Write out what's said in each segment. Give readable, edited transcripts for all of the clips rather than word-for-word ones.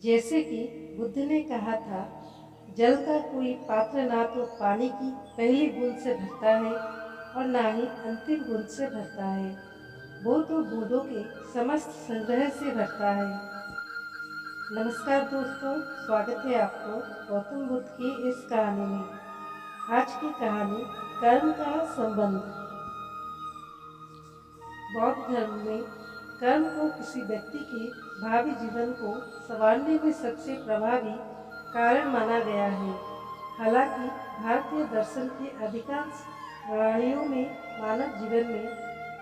जैसे कि बुद्ध ने कहा था, जल का कोई पात्र ना तो पानी की पहली बूंद से भरता है और ना ही अंतिम बूंद से भरता है, वो तो बूंदों के समस्त संग्रह से भरता है। नमस्कार दोस्तों, स्वागत है आपको गौतम बुद्ध की इस कहानी में। आज की कहानी कर्म का संबंध। बौद्ध धर्म में कर्म को किसी व्यक्ति के भावी जीवन को संवारने में सबसे प्रभावी कारण माना गया है। हालांकि भारतीय दर्शन के अधिकांश प्रणालियों में मानव जीवन में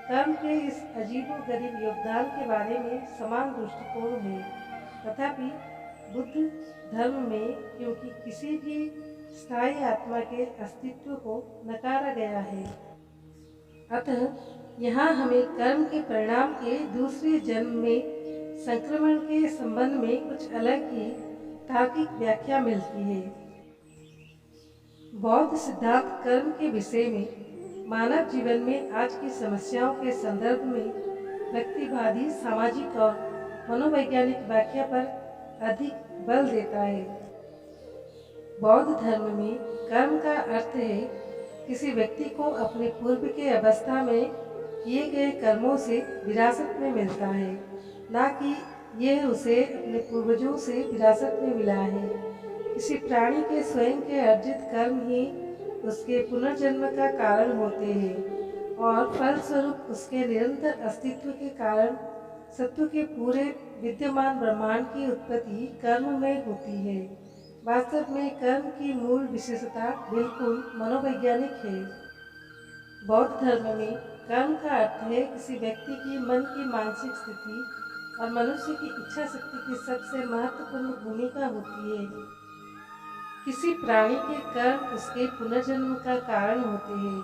कर्म के इस अजीबोगरीब योगदान के बारे में समान दृष्टिकोण है। तथापि बुद्ध धर्म में क्योंकि किसी भी स्थायी आत्मा के अस्तित्व को नकारा गया है, अतः यहाँ हमें कर्म के परिणाम के दूसरे जन्म में संक्रमण के संबंध में कुछ अलग ही तार्किक व्याख्या मिलती है। बौद्ध सिद्धांत कर्म के विषय में मानव जीवन में आज की समस्याओं के संदर्भ में व्यक्तिवादी, सामाजिक और मनोवैज्ञानिक व्याख्या पर अधिक बल देता है। बौद्ध धर्म में कर्म का अर्थ है किसी व्यक्ति को अपने पूर्व के अवस्था में किए गए कर्मों से विरासत में मिलता है, ना कि यह उसे अपने पूर्वजों से विरासत में मिला है। किसी प्राणी के स्वयं के अर्जित कर्म ही उसके पुनर्जन्म का कारण होते हैं और फलस्वरूप उसके निरंतर अस्तित्व के कारण सत्व के पूरे विद्यमान ब्रह्मांड की उत्पत्ति कर्म में होती है। वास्तव में कर्म की मूल विशेषता बिल्कुल मनोवैज्ञानिक है। बौद्ध धर्म में कर्म का अर्थ है किसी व्यक्ति की मन की मानसिक स्थिति और मनुष्य की इच्छा शक्ति की सबसे महत्वपूर्ण भूमिका होती है। किसी प्राणी के कर्म उसके पुनर्जन्म का कारण होते हैं।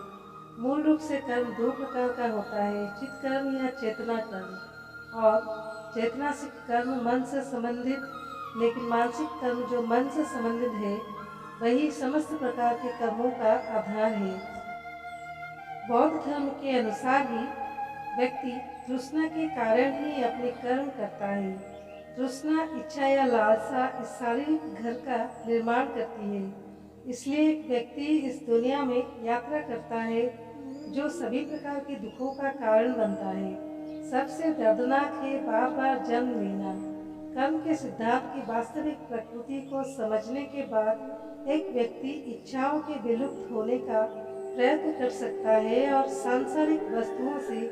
मूल रूप से कर्म दो प्रकार का होता है, चित्त कर्म या चेतना कर्म। और चेतना से कर्म मन से संबंधित, लेकिन मानसिक कर्म जो मन से संबंधित है वही समस्त प्रकार के कर्मों का आधार है। बौद्ध धर्म के अनुसार ही व्यक्ति तृष्णा के कारण ही अपने कर्म करता है। तृष्णा, इच्छा या लालसा इस शारीरिक घर का निर्माण करती है। इसलिए एक व्यक्ति इस दुनिया में यात्रा करता है जो सभी प्रकार के दुखों का कारण बनता है। सबसे दर्दनाक है बार बार जन्म लेना। कर्म के सिद्धांत की वास्तविक प्रकृति को समझने के बाद एक व्यक्ति इच्छाओं के विलुप्त होने का प्रयत्न कर सकता है और सांसारिक वस्तुओं से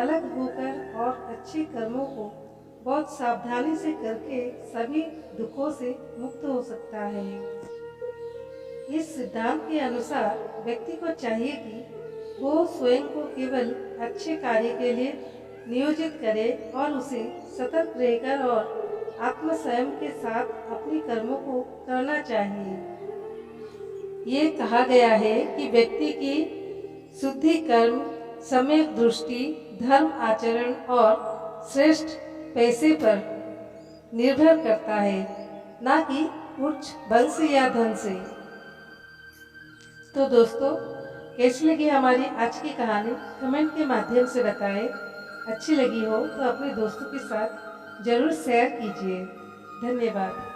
अलग होकर और अच्छे कर्मों को बहुत सावधानी से करके सभी दुखों से मुक्त हो सकता है। इस सिद्धांत के अनुसार व्यक्ति को चाहिए कि वो स्वयं को केवल अच्छे कार्य के लिए नियोजित करे और उसे सतर्क रहकर और आत्म संयम के साथ अपने कर्मों को करना चाहिए। ये कहा गया है कि व्यक्ति की शुद्धि कर्म, सम्यक दृष्टि, धर्म आचरण और श्रेष्ठ पैसे पर निर्भर करता है, ना कि उच्च वंश या धन से। तो दोस्तों, कैसी लगी हमारी आज की कहानी कमेंट के माध्यम से बताएं। अच्छी लगी हो तो अपने दोस्तों के साथ जरूर शेयर कीजिए। धन्यवाद।